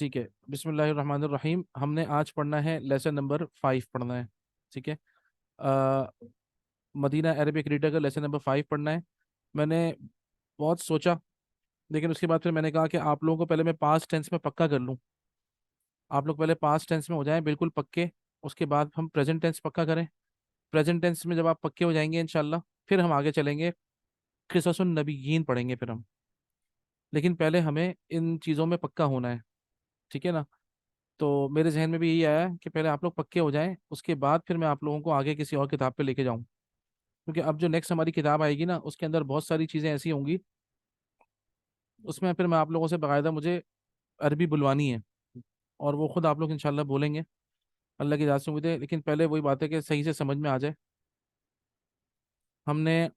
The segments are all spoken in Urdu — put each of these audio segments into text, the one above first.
ٹھیک ہے، بسم اللہ الرحمن الرحیم. ہم نے آج پڑھنا ہے لیسن نمبر 5 پڑھنا ہے. ٹھیک ہے. آ، مدینہ عربک ریڈر کا لیسن نمبر 5 پڑھنا ہے. میں نے بہت سوچا، لیکن اس کے بعد پھر میں نے کہا کہ آپ لوگوں کو پہلے میں پاسٹ ٹینس میں پکا کر لوں. آپ لوگ پہلے پاسٹ ٹینس میں ہو جائیں بالکل پکے، اس کے بعد ہم پریزنٹ ٹینس پکا کریں. پریزنٹ ٹینس میں جب آپ پکے ہو جائیں گے انشاءاللہ، پھر ہم آگے چلیں گے، قصص النبیین پڑھیں گے پھر ہم. لیکن پہلے ہمیں ان چیزوں میں پکا ہونا ہے. ٹھیک ہے نا؟ تو میرے ذہن میں بھی یہی آیا کہ پہلے آپ لوگ پکے ہو جائیں، اس کے بعد پھر میں آپ لوگوں کو آگے کسی اور کتاب پہ لے کے جاؤں. کیونکہ اب جو نیکسٹ ہماری کتاب آئے گی نا، اس کے اندر بہت ساری چیزیں ایسی ہوں گی، اس میں پھر میں آپ لوگوں سے باقاعدہ مجھے عربی بلوانی ہے، اور وہ خود آپ لوگ انشاءاللہ بولیں گے اللہ کی ذات سے امید ہے. لیکن پہلے وہی بات ہے کہ صحیح سے سمجھ میں آ جائے. ہم نے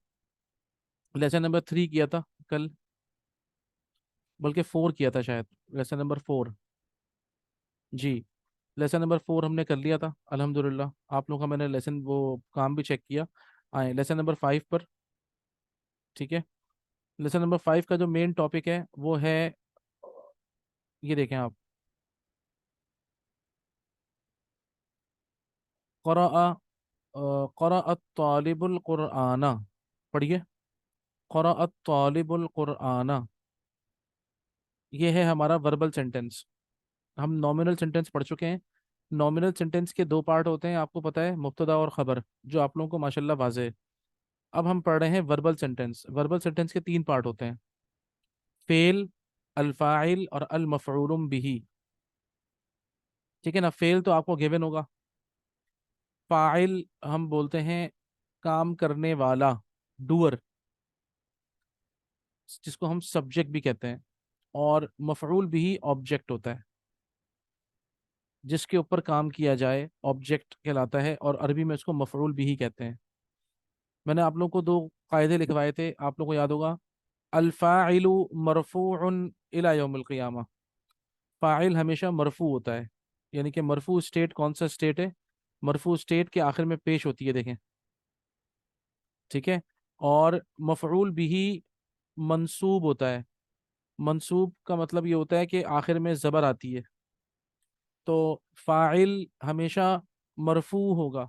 لیسن نمبر 3 کیا تھا کل، بلکہ 4 کیا تھا شاید، لیسن نمبر 4. جی، لیسن نمبر 4 ہم نے کر لیا تھا الحمدللہ. آپ لوگ کا میں نے لیسن وہ کام بھی چیک کیا. آئیں لیسن نمبر 5 پر. ٹھیک ہے. لیسن نمبر 5 کا جو مین ٹاپک ہے وہ ہے، یہ دیکھیں آپ، قرأ قرأ الطالب القرآن. پڑھیے، قرأ الطالب القرآن. یہ ہے ہمارا وربل سینٹینس. ہم نومینل سینٹینس پڑھ چکے ہیں. نومینل سینٹینس کے 2 پارٹ ہوتے ہیں، آپ کو پتہ ہے، مبتدا اور خبر، جو آپ لوگوں کو ماشاءاللہ واضح ہے. اب ہم پڑھ رہے ہیں وربل سینٹینس. وربل سینٹینس کے 3 پارٹ ہوتے ہیں: فعل، الفاعل اور المفعول به. ٹھیک ہے نا؟ فعل تو آپ کو گیون ہوگا. فاعل ہم بولتے ہیں کام کرنے والا، ڈوئر، جس کو ہم سبجیکٹ بھی کہتے ہیں. اور مفعول بھی آبجیکٹ ہوتا ہے، جس کے اوپر کام کیا جائے آبجیکٹ کہلاتا ہے، اور عربی میں اس کو مفعول بھی کہتے ہیں. میں نے آپ لوگوں کو 2 قاعدے لکھوائے تھے، آپ لوگوں کو یاد ہوگا. الفاعل مرفوع الی یوم القیامہ. فاعل ہمیشہ مرفوع ہوتا ہے. یعنی کہ مرفوع اسٹیٹ کون سا اسٹیٹ ہے؟ مرفوع اسٹیٹ کے آخر میں پیش ہوتی ہے، دیکھیں. ٹھیک ہے. اور مفعول بھی منصوب ہوتا ہے. منصوب کا مطلب یہ ہوتا ہے کہ آخر میں زبر آتی ہے. تو فاعل ہمیشہ مرفوع ہوگا.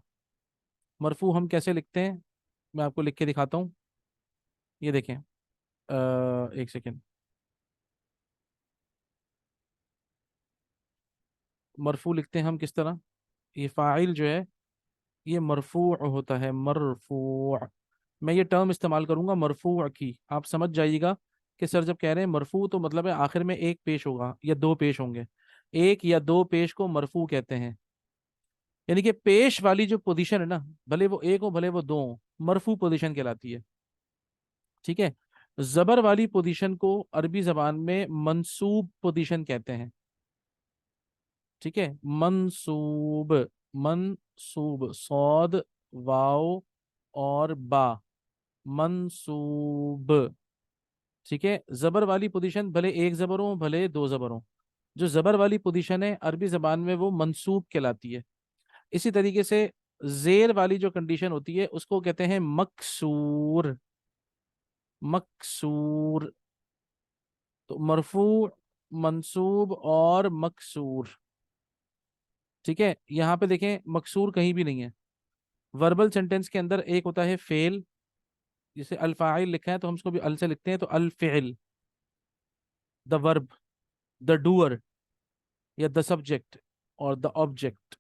مرفوع ہم کیسے لکھتے ہیں؟ میں آپ کو لکھ کے دکھاتا ہوں. یہ دیکھیں، ایک سیکنڈ. مرفوع لکھتے ہیں ہم کس طرح؟ یہ فاعل جو ہے یہ مرفوع ہوتا ہے، مرفوع. میں یہ ٹرم استعمال کروں گا مرفوع کی، آپ سمجھ جائیے گا کہ سر جب کہہ رہے ہیں مرفوع تو مطلب ہے آخر میں ایک پیش ہوگا یا 2 پیش ہوں گے. 1 یا 2 پیش کو مرفوع کہتے ہیں. یعنی کہ پیش والی جو پوزیشن ہے نا، بھلے وہ 1 ہو بھلے وہ 2 ہو، مرفوع پوزیشن کہلاتی ہے. ٹھیک ہے. زبر والی پوزیشن کو عربی زبان میں منصوب پوزیشن کہتے ہیں. ٹھیک ہے. منصوب، منصوب، صاد، واو اور با، منصوب. ٹھیک ہے. زبر والی پوزیشن بھلے 1 زبر ہو بھلے 2 زبر ہو، جو زبر والی پوزیشن ہے عربی زبان میں وہ منصوب کہلاتی ہے. اسی طریقے سے زیر والی جو کنڈیشن ہوتی ہے اس کو کہتے ہیں مکسور. مکسور. تو مرفوع، منصوب اور مکسور. ٹھیک ہے. یہاں پہ دیکھیں مکسور کہیں بھی نہیں ہے. وربل سینٹینس کے اندر ایک ہوتا ہے فعل، جسے الفاعل لکھا ہے تو ہم اس کو بھی ال سے لکھتے ہیں، تو الفعل، دا ورب، دا ڈوئر یا دا سبجیکٹ اور دا آبجیکٹ.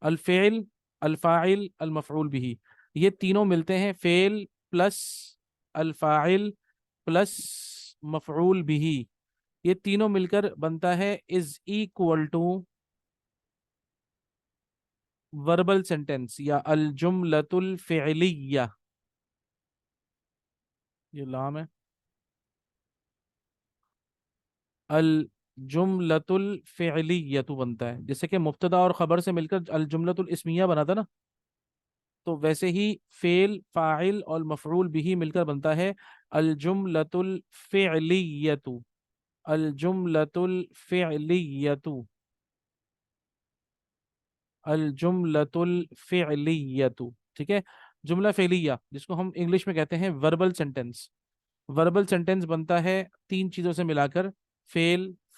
الفعل، الفاعل، المفعول به، یہ تینوں ملتے ہیں. فعل پلس الفاعل پلس مفعول به، یہ تینوں مل کر بنتا ہے is equal to verbal sentence یا الجملۃ الفعلیہ. یہ لام ہے. الجملۃ الفعلیہ بنتا ہے، جیسے کہ مبتدا اور خبر سے مل کر الجملۃ الاسمیہ بنا تھا نا، تو ویسے ہی فعل، فاعل اور مفعول بھی مل کر بنتا ہے الجملۃ الفعلیہ. الجملۃ الفعلیہ، الجملۃ الفعلیہ. ٹھیک ہے. جملہ فعلیہ جس کو ہم انگلش میں کہتے ہیں وربل سینٹینس. وربل سینٹینس بنتا ہے 3 چیزوں سے ملا کر: فعل،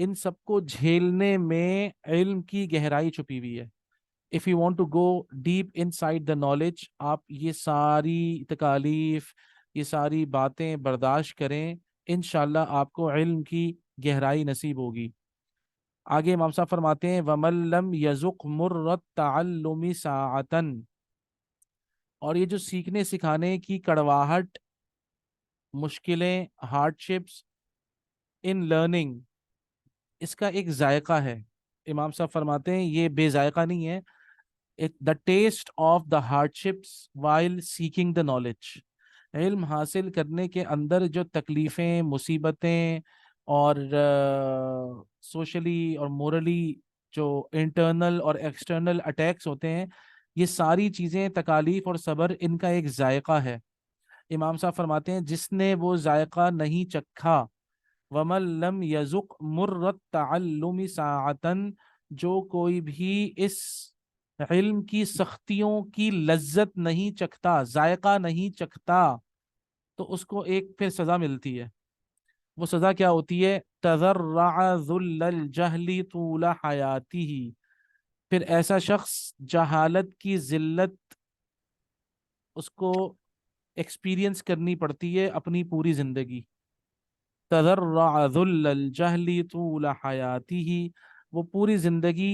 ان سب کو جھیلنے میں علم کی گہرائی چھپی ہوئی ہے. If you want to go deep inside the knowledge, آپ یہ ساری تکالیف، یہ ساری باتیں برداشت کریں، انشاءاللہ آپ کو علم کی گہرائی نصیب ہوگی. آگے امام صاحب فرماتے ہیں وَمَن لَّمْ يَذُقْ مُرَّ التَّعَلُّمِ سَاعَةً، اور یہ جو سیکھنے سکھانے کی کڑواہٹ، مشکلیں، ہارڈ شپس ان لرننگ، اس کا ایک ذائقہ ہے. امام صاحب فرماتے ہیں یہ بے ذائقہ نہیں ہے. The taste of the hardships while seeking the knowledge, علم حاصل کرنے کے اندر جو تکلیفیں، مصیبتیں اور سوشلی اور مورلی جو انٹرنل اور ایکسٹرنل اٹیکس ہوتے ہیں، یہ ساری چیزیں، تکالیف اور صبر، ان کا ایک ذائقہ ہے. امام صاحب فرماتے ہیں جس نے وہ ذائقہ نہیں چکھا، وَمَن لَّمْ يَذُقْ مُرَّ التَّعَلُّمِ سَاعَةً، جو کوئی بھی اس علم کی سختیوں کی لذت نہیں چکھتا، ذائقہ نہیں چکھتا، تو اس کو ایک پھر سزا ملتی ہے. وہ سزا کیا ہوتی ہے؟ تَذَرَّعَ ذُلَّ الْجَهْلِ طُولَ حَيَاتِهِ، پھر ایسا شخص جہالت کی ذلت اس کو ایکسپیرینس کرنی پڑتی ہے اپنی پوری زندگی. تذرع ذل الجہل طول حیاته، وہ پوری زندگی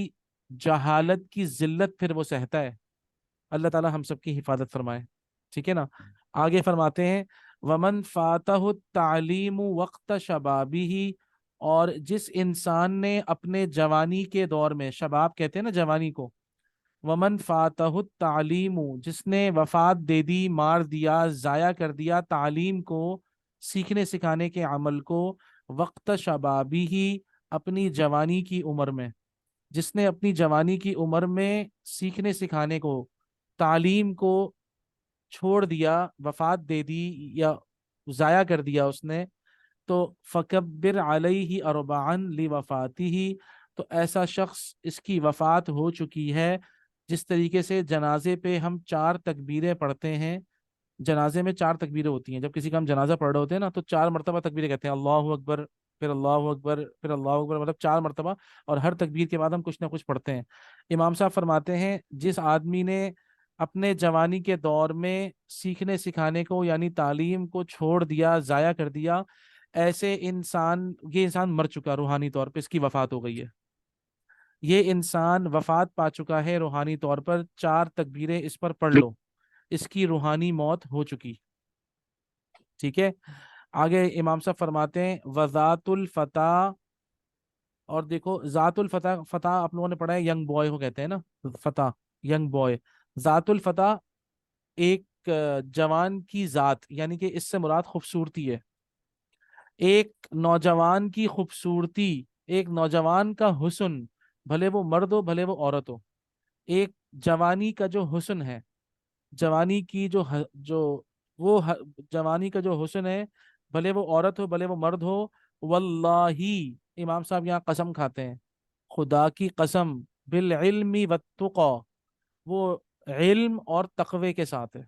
جہالت کی ذلت پھر وہ سہتا ہے. اللہ تعالی ہم سب کی حفاظت فرمائے. ٹھیک ہے نا. آگے فرماتے ہیں ومن فاتح التعلیم وقت شبابہ، اور جس انسان نے اپنے جوانی کے دور میں، شباب کہتے ہیں نا جوانی کو، ومن فاتح التعلیم، جس نے وفات دے دی، مار دیا، ضائع کر دیا تعلیم کو، سیکھنے سکھانے کے عمل کو، وقت شبابی ہی، اپنی جوانی کی عمر میں، جس نے اپنی جوانی کی عمر میں سیکھنے سکھانے کو، تعلیم کو چھوڑ دیا، وفات دے دی یا ضائع کر دیا اس نے، تو فکبر علیہ اربعن لوفاتہ، تو ایسا شخص، اس کی وفات ہو چکی ہے. جس طریقے سے جنازے پہ ہم 4 تکبیریں پڑھتے ہیں، جنازے میں 4 تکبیریں ہوتی ہیں. جب کسی کا ہم جنازہ پڑھ رہے ہوتے ہیں نا، تو 4 مرتبہ تکبیریں کہتے ہیں، اللہ اکبر، پھر اللہ اکبر، پھر اللہ اکبر، مطلب 4 مرتبہ، اور ہر تکبیر کے بعد ہم کچھ نہ کچھ پڑھتے ہیں. امام صاحب فرماتے ہیں جس آدمی نے اپنے جوانی کے دور میں سیکھنے سکھانے کو، یعنی تعلیم کو چھوڑ دیا، ضائع کر دیا، ایسے انسان، یہ انسان مر چکا روحانی طور پہ، اس کی وفات ہو گئی ہے. یہ انسان وفات پا چکا ہے روحانی طور پر. 4 تکبیریں اس پر پڑھ لو، اس کی روحانی موت ہو چکی. ٹھیک ہے. آگے امام صاحب فرماتے ہیں وذات الفتح، اور دیکھو ذات الفتح، فتح آپ لوگوں نے پڑھا ہے ینگ بوائے کو کہتے ہیں نا، فتح ینگ بوائے. ذات الفتح ایک جوان کی ذات، یعنی کہ اس سے مراد خوبصورتی ہے. ایک نوجوان کی خوبصورتی، ایک نوجوان کا حسن، بھلے وہ مرد ہو بھلے وہ عورت ہو، ایک جوانی کا جو حسن ہے، جوانی کی جو وہ جوانی کا جو حسن ہے، بھلے وہ عورت ہو بھلے وہ مرد ہو، واللہ، امام صاحب یہاں قسم کھاتے ہیں، خدا کی قسم، بالعلم والتقى، وہ علم اور تقوی کے ساتھ ہے.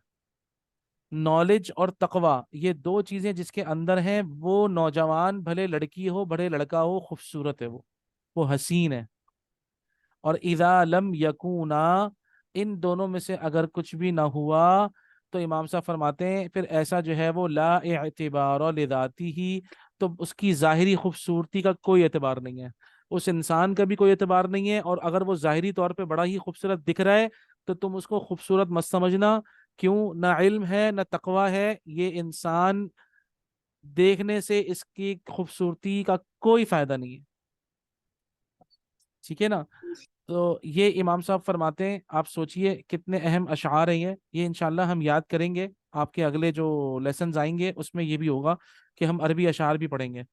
نالج اور تقوی، یہ 2 چیزیں جس کے اندر ہیں، وہ نوجوان، بھلے لڑکی ہو بھلے لڑکا ہو، خوبصورت ہے، وہ حسین ہے. اور اذا لم یکونا، ان دونوں میں سے اگر کچھ بھی نہ ہوا، تو امام صاحب فرماتے ہیں پھر ایسا جو ہے وہ لا اعتبار لذاتی ہی، تو اس کی ظاہری خوبصورتی کا کوئی اعتبار نہیں ہے، اس انسان کا بھی کوئی اعتبار نہیں ہے. اور اگر وہ ظاہری طور پہ بڑا ہی خوبصورت دکھ رہا ہے، تو تم اس کو خوبصورت مت سمجھنا. کیوں؟ نہ علم ہے نہ تقوی ہے. یہ انسان دیکھنے سے اس کی خوبصورتی کا کوئی فائدہ نہیں ہے. ٹھیک ہے نا. تو یہ امام صاحب فرماتے ہیں. آپ سوچئے کتنے اہم اشعار ہیں یہ انشاءاللہ ہم یاد کریں گے. آپ کے اگلے جو لیسنز آئیں گے اس میں یہ بھی ہوگا کہ ہم عربی اشعار بھی پڑھیں گے.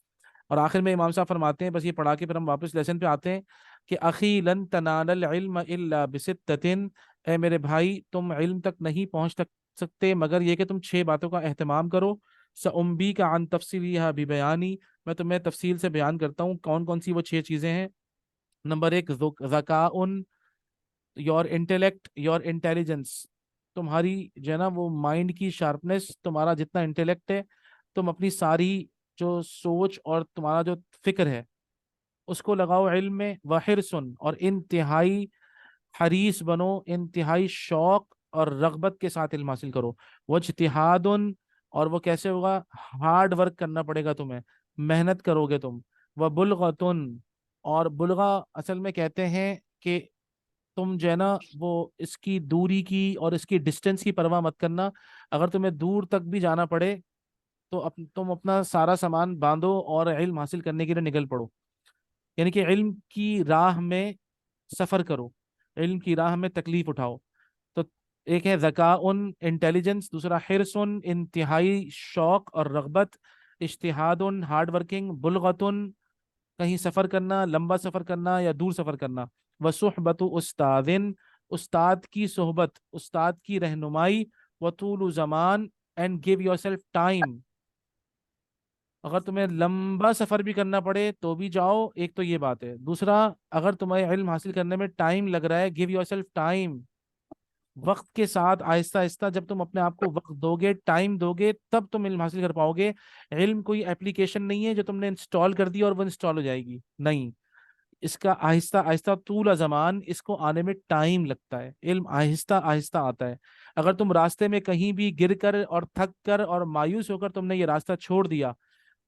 اور آخر میں امام صاحب فرماتے ہیں، بس یہ پڑھا کے پھر ہم واپس لیسن پہ آتے ہیں، کہ اخی لن تنال العلم الا بستۃ، اے میرے بھائی تم علم تک نہیں پہنچ سکتے مگر یہ کہ تم 6 باتوں کا اہتمام کرو. سأنبی کا عن تفصیلیہا ببیانی، میں تمہیں تفصیل سے بیان کرتا ہوں کون کون سی وہ 6 چیزیں ہیں. Number 1، Zaka, your intellect, your intelligence, تمہاری جو ہے نا وہ مائنڈ کی شارپنیس، تمہارا جتنا انٹیلیکٹ ہے، تم اپنی ساری جو سوچ اور تمہارا جو فکر ہے، اس کو لگاؤ علم میں، وحرسن اور انتہائی حریص بنو، انتہائی شوق اور رغبت کے ساتھ علم حاصل کرو، واجتہاد، اور وہ کیسے ہوگا، ہارڈ ورک کرنا پڑے گا تمہیں، محنت کرو گے تم، وبلغتن، اور بلغہ اصل میں کہتے ہیں کہ تم جو ہے نا وہ اس کی دوری کی اور اس کی ڈسٹینس کی پرواہ مت کرنا، اگر تمہیں دور تک بھی جانا پڑے تو تم اپنا سارا سامان باندھو اور علم حاصل کرنے کے لیے نکل پڑو، یعنی کہ علم کی راہ میں سفر کرو، علم کی راہ میں تکلیف اٹھاؤ۔ تو ایک ہے ذکاء، انٹیلیجنس، دوسرا حرص، انتہائی شوق اور رغبت، اجتہاد، ہارڈ ورکنگ، بلغتن، کہیں سفر کرنا، لمبا سفر کرنا یا دور سفر کرنا، وصحبت استاد، استاد کی صحبت، استاد کی رہنمائی، وطول زمان، and give your self time, اگر تمہیں لمبا سفر بھی کرنا پڑے تو بھی جاؤ، ایک تو یہ بات ہے، دوسرا اگر تمہیں علم حاصل کرنے میں ٹائم لگ رہا ہے، گیو یور سیلف ٹائم، وقت کے ساتھ آہستہ آہستہ جب تم اپنے آپ کو وقت دو گے، ٹائم دو گے، تب تم علم حاصل کر پاؤ گے۔ علم کوئی اپلیکیشن نہیں ہے جو تم نے انسٹال کر دی اور وہ انسٹال ہو جائے گی، نہیں، اس کا آہستہ آہستہ طول زمان، اس کو آنے میں ٹائم لگتا ہے، علم آہستہ آہستہ آتا ہے۔ اگر تم راستے میں کہیں بھی گر کر اور تھک کر اور مایوس ہو کر تم نے یہ راستہ چھوڑ دیا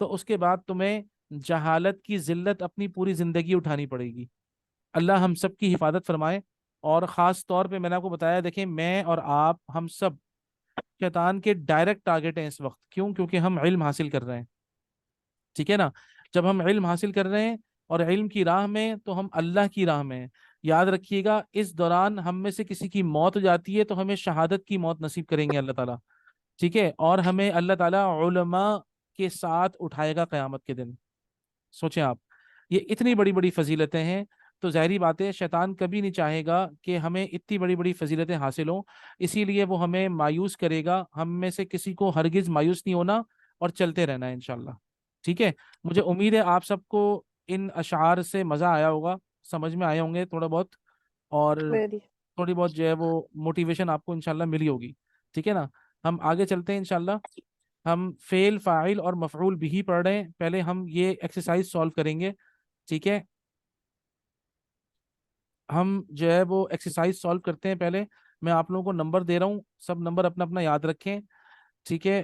تو اس کے بعد تمہیں جہالت کی ذلت اپنی پوری زندگی اٹھانی پڑے گی۔ اللہ ہم سب کی حفاظت فرمائے۔ اور خاص طور پہ میں نے آپ کو بتایا، دیکھیں میں اور آپ ہم سب شیطان کے ڈائریکٹ ٹارگٹ ہیں اس وقت، کیوں؟ کیونکہ ہم علم حاصل کر رہے ہیں، ٹھیک ہے نا؟ جب ہم علم حاصل کر رہے ہیں اور علم کی راہ میں تو ہم اللہ کی راہ میں ہیں۔ یاد رکھیے گا اس دوران ہم میں سے کسی کی موت ہو جاتی ہے تو ہمیں شہادت کی موت نصیب کریں گے اللہ تعالیٰ، ٹھیک ہے؟ اور ہمیں اللہ تعالیٰ علماء کے ساتھ اٹھائے گا قیامت کے دن۔ سوچیں آپ، یہ اتنی بڑی بڑی فضیلتیں ہیں، تو ظاہری بات ہے شیطان کبھی نہیں چاہے گا کہ ہمیں اتنی بڑی بڑی فضیلتیں حاصل ہوں، اسی لیے وہ ہمیں مایوس کرے گا۔ ہم میں سے کسی کو ہرگز مایوس نہیں ہونا اور چلتے رہنا ہے انشاءاللہ، ٹھیک ہے؟ مجھے امید ہے آپ سب کو ان اشعار سے مزہ آیا ہوگا، سمجھ میں آئے ہوں گے تھوڑا بہت، اور ویری تھوڑی بہت جو ہے وہ موٹیویشن آپ کو انشاءاللہ ملی ہوگی، ٹھیک ہے نا؟ ہم آگے چلتے ہیں انشاءاللہ۔ ہم فعل، فاعل اور مفعول بھی پڑھ رہے ہیں، پہلے ہم یہ ایکسرسائز سالو کریں گے، ٹھیک ہے؟ ہم جو ہے وہ ایکسرسائز سالو کرتے ہیں، پہلے میں آپ لوگوں کو نمبر دے رہا ہوں، سب نمبر اپنا اپنا یاد رکھیں، ٹھیک ہے؟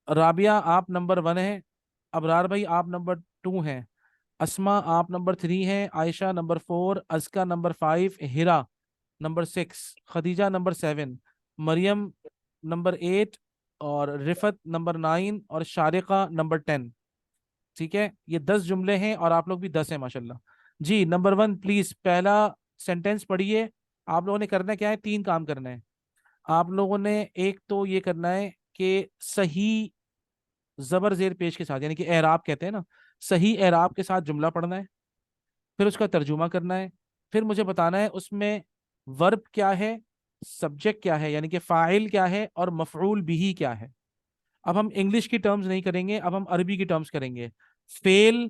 رابعہ آپ نمبر 1 ہیں، ابرار بھائی آپ نمبر 2 ہیں، اسما آپ نمبر 3 ہیں، عائشہ نمبر 4، ازکا نمبر 5، ہیرا نمبر 6، خدیجہ نمبر 7، مریم نمبر 8، اور رفت نمبر 9، اور شارقہ نمبر 10، ٹھیک ہے؟ یہ 10 جملے ہیں اور آپ لوگ بھی 10 ہیں ماشاءاللہ۔ جی نمبر 1 پلیز پہلا سینٹینس پڑھیے۔ آپ لوگوں نے کرنا کیا ہے؟ 3 کام کرنا ہے آپ لوگوں نے۔ ایک تو یہ کرنا ہے کہ صحیح زبر زیر پیش کے ساتھ، یعنی کہ اعراب کہتے ہیں نا، صحیح اعراب کے ساتھ جملہ پڑھنا ہے، پھر اس کا ترجمہ کرنا ہے، پھر مجھے بتانا ہے اس میں ورب کیا ہے، سبجیکٹ کیا ہے یعنی کہ فاعل کیا ہے، اور مفعول بھی کیا ہے۔ اب ہم انگلش کی ٹرمز نہیں کریں گے، اب ہم عربی کی ٹرمز کریں گے، فعل،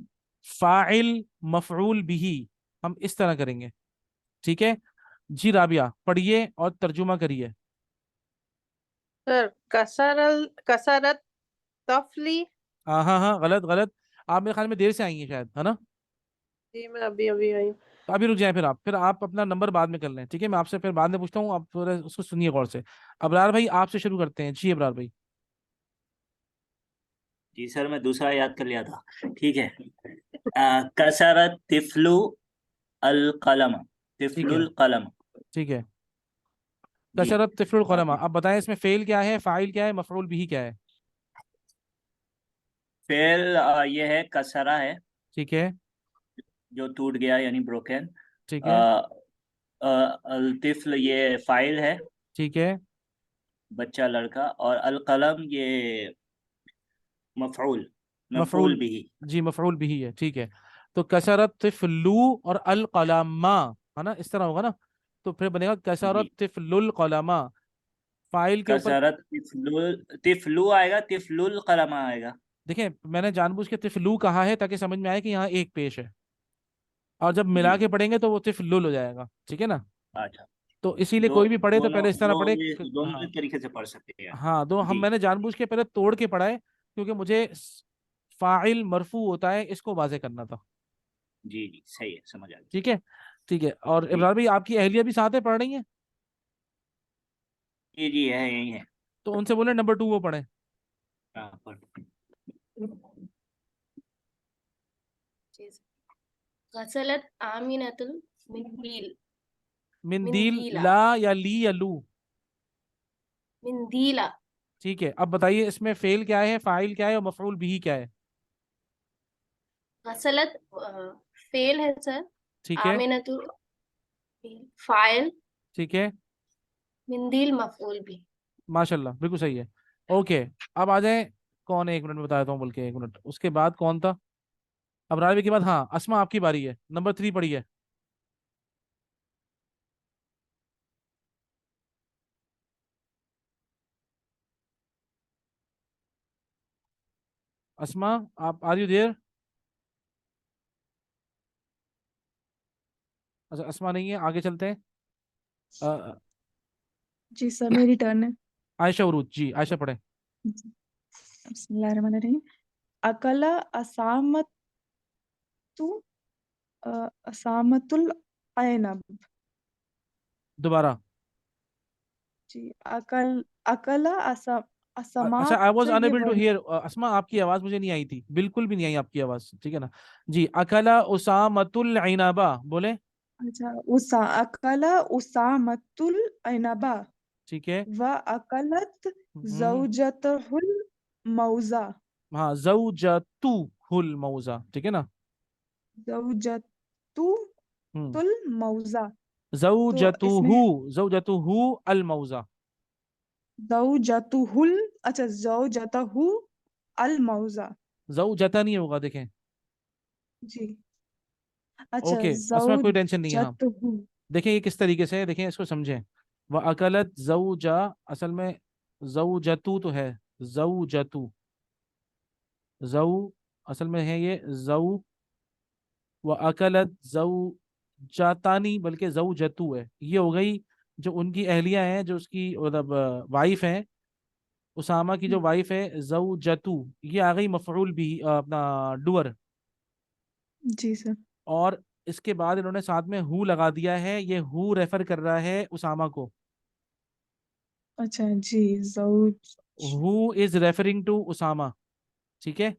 فاعل، مفعول بھی، ہم اس طرح کریں گے، ٹھیک ہے؟ جی رابعہ پڑھیے اور ترجمہ کریے۔ سر، کسرت تفلی۔ ہاں ہاں ہاں، غلط غلط، آپ میرے خیال میں دیر سے آئی ہیں شاید، ہے نا؟ جی میں ابھی ابھی آئی ہوں۔ تو ابھی رک جائیں، پھر آپ اپنا نمبر بعد میں کر لیں، ٹھیک ہے؟ میں آپ سے پھر بعد میں پوچھتا ہوں، آپ تھوڑا اس کو سنیے غور سے۔ ابرار بھائی آپ سے شروع کرتے ہیں، جی ابرار بھائی۔ جی سر، میں دوسرا یاد کر لیا تھا، ٹھیک ہے؟ کسرت طفلو القلم، ٹھیک طفل ہے، القلم، ٹھیک ہے، جی۔ کثرت طفل القلم، اب بتائیں اس میں فعل کیا ہے، فاعل کیا ہے، مفعول بھی کیا ہے؟ فعل یہ ہے، کسرہ ہے ٹھیک ہے، جو ٹوٹ گیا یعنی بروکن، ٹھیک ہے، الطفل یہ فاعل ہے، ٹھیک ہے، بچہ لڑکا، اور القلم یہ مفعول، مفعول مفعول، بھی، جی مفعول بھی ہے، ٹھیک ہے۔ تو کثرت طفلو اور القلم، ہے نا؟ اس طرح ہوگا نا؟ تو پھر بنے گا جی۔ کثرت طفل القلم، فاعل کے اوپر، کسرت طفلو آئے گا، طفل القلم آئے گا۔ دیکھیں میں نے جان بوجھ کے طفلو کہا ہے تاکہ سمجھ میں آئے کہ یہاں ایک پیش ہے، اور جب جی ملا کے پڑھیں گے تو وہ طفل ہو جائے گا، ٹھیک ہے نا؟ اچھا، تو اسی لیے دو کوئی بھی پڑھے تو دونوں پہلے اس طرح پڑھے دونوں ہاں طریقے سے پڑھ سکتے ہیں۔ ہاں، جی میں نے جان بوجھ کے پہلے توڑ کے پڑھا ہے، کیونکہ مجھے فاعل مرفوع ہوتا ہے، اس کو واضح کرنا تھا. جی جی صحیح ہے، سمجھ آ گیا. ٹھیک ہے ٹھیک ہے. اور جی ابرار بھائی آپ کی اہلیہ بھی ساتھ ہے، پڑھ رہی ہیں؟ جی جی ہے، یہی ہے. تو ان سے بولیں نمبر 2 وہ پڑھیں. ہاں پڑھ. غسلت آمینۃ المندیل مندیل مندیلا لا یا لی یا لو؟ مندیلا. ٹھیک ہے. اب بتائیے اس میں فعل کیا ہے، فاعل کیا ہے، اور مفعول بھی کیا ہے؟ غسلت فعل ہے سر، ٹھیک ہے آمینۃ فاعل، ٹھیک ہے مندیل مفعول بھی. ماشاء اللہ بالکل صحیح ہے. اوکے اب آ جائیں. کون ہے، ایک منٹ میں بتاتا ہوں، بلکہ ایک منٹ اس کے بعد کون تھا؟ اب راوی کے بعد ہاں اسما آپ کی باری ہے. نمبر 3 پڑھی ہے. اسما آپ آر یو دیر؟ اچھا اسما نہیں ہے، آگے چلتے ہیں. جی سر میری ٹرن ہے. عائشہ عروج، جی عائشہ پڑھیں. بسم اللہ الرحمن الرحیم. اکلا اسامت العنب. دوبارہ. جی اکلا اچھا اسامات آئی واز سے یہ انیبل ٹو ورڈ. ہیئر. اسما آپ کی آواز مجھے نہیں آئی تھی، بالکل بھی نہیں آئی آپ کی آواز. ٹھیک ہے نا جی. اکلا اسامت العنبا بولے. اچھا اکلا اسامت العنبا ٹھیک ہے. و اکلت ہم، زوجتہ الموزہ. ہاں زوجتو ہل موزہ. ٹھیک ہے نا. زوجتو ہم، الموزہ. تو زوجتو اس میں زوجتو الموزہ. اچھا زوجتہ الموزہ. زوجتا نہیں ہوگا، دیکھیں. جی اچھا اوکے اس میں کوئی ٹینشن نہیں ہے. ہاں زوجتہ. دیکھیں یہ کس طریقے سے ہے، دیکھیں اس کو سمجھیں. وہ اکلت زوجا اصل میں زوجتو تو ہے، زوجتو زو اصل میں ہے یہ زو. وہ اکلت زو جاتانی بلکہ زو جتو ہے. یہ ہو گئی جو ان کی اہلیہ ہیں، جو اس کی مطلب وائف ہیں. اسامہ کی جو وائف ہے زو جتو، یہ آ گئی مفعول بھی اپنا ڈور. جی سر. اور اس کے بعد انہوں نے ساتھ میں ہو لگا دیا ہے، یہ ہو ریفر کر رہا ہے اسامہ کو. اچھا جی زوج. ہو از ریفرنگ ٹو اسامہ. ٹھیک ہے.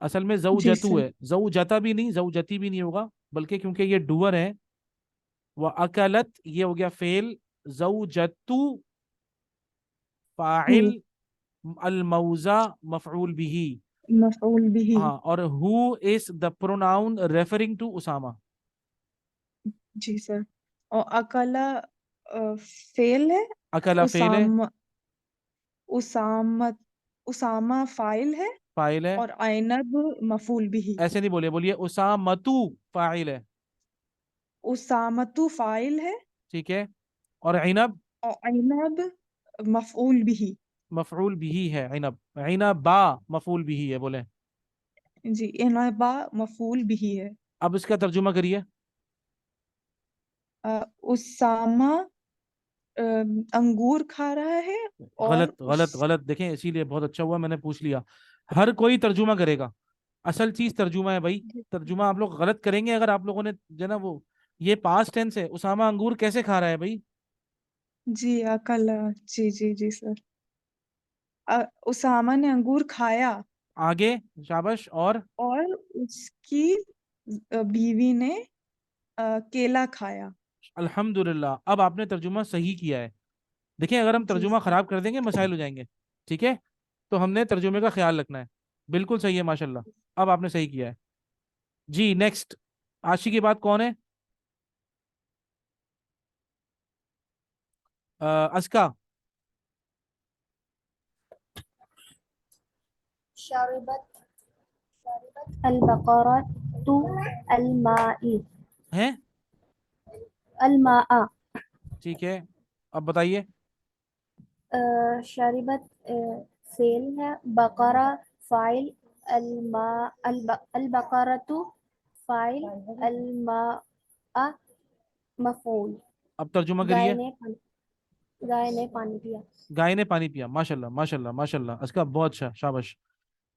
اصل میں زو جی جتو سر. ہے، زو جتا بھی نہیں، زو جتی بھی نہیں ہوگا، بلکہ کیونکہ یہ ڈور ہے. وہ اکلت یہ ہو گیا فعل، زو جتو فاعل، الموزہ مفعول بھی. مفعول بھی. ہاں اور ہو از دا پروناؤن ریفرنگ ٹو اسامہ. جی سر. اور اکلا فعل ہے. اکلا فعل ہے، اسامت اسامہ فاعل ہے. فاعل ہے. اور عنب مفعول بھی. ایسے نہیں بولیے، بولیے اسامتو فاعل ہے. اسامت فاعل ہے. ٹھیک ہے. اور عنب اور عنب مفعول بھی. مفعول بھی ہے. عنب عنبا مفعول بھی ہے. بولے جی عنبا مفعول بھی ہے. اب اس کا ترجمہ کریے. اسامہ انگور کھا رہا ہے. اور غلط غلط غلط. دیکھیں اسی لیے بہت اچھا ہوا میں نے پوچھ لیا. ہر کوئی ترجمہ کرے گا، اصل چیز ترجمہ ہے بھائی. ترجمہ آپ لوگ غلط کریں گے اگر آپ لوگوں نے جو نا وہ یہ پاسٹ ٹینس ہے. اسامہ انگور کیسے کھا رہا ہے بھائی؟ جی اکلا. جی جی جی سر. اسامہ نے انگور کھایا. آگے شابش. اور اور اس کی بیوی نے کیلا کھایا. الحمدللہ اب آپ نے ترجمہ صحیح کیا ہے. دیکھیں اگر ہم جی ترجمہ سر. خراب کر دیں گے مسائل ہو جائیں گے. ٹھیک ہے. تو ہم نے ترجمے کا خیال رکھنا ہے. بالکل صحیح ہے ماشاءاللہ. اب آپ نے صحیح کیا ہے. جی نیکسٹ. آشی کے بعد کون ہے؟ اسکا. شربت البقرة الماء ہیں الماء. ٹھیک ہے. اب بتائیے. شربت فعل ہے، بقرہ فاعل، الماء البقرۃ فاعل، الماء مفعول. اب ترجمہ گائے کریے. نے پانی پیا. گائے نے پانی پیا. ماشاءاللہ ماشاءاللہ ماشاءاللہ. اسکا بہت اچھا. شابش.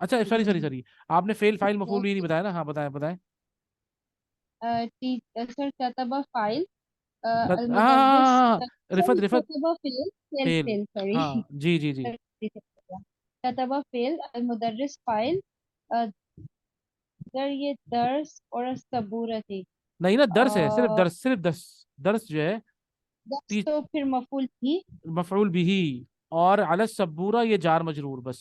اچھا سوری سوری سوری، آپ نے فیل فائل مفعول بھی نہیں بتایا نا. ہاں بتائیں بتائیں. سر كتب فاعل ہاں المدرس رفت رفت كتب فعل فیل. فعل سوری ہاں جی جی جی. كتب فعل المدرس فاعل سر یہ درس اور السبورہ تھی نہیں نا، درس ہے صرف، درس صرف درس. درس جو ہے درس تو پھر مفعول تھی. مفعول بھی، اور علی السبورہ یہ جار مجرور بس.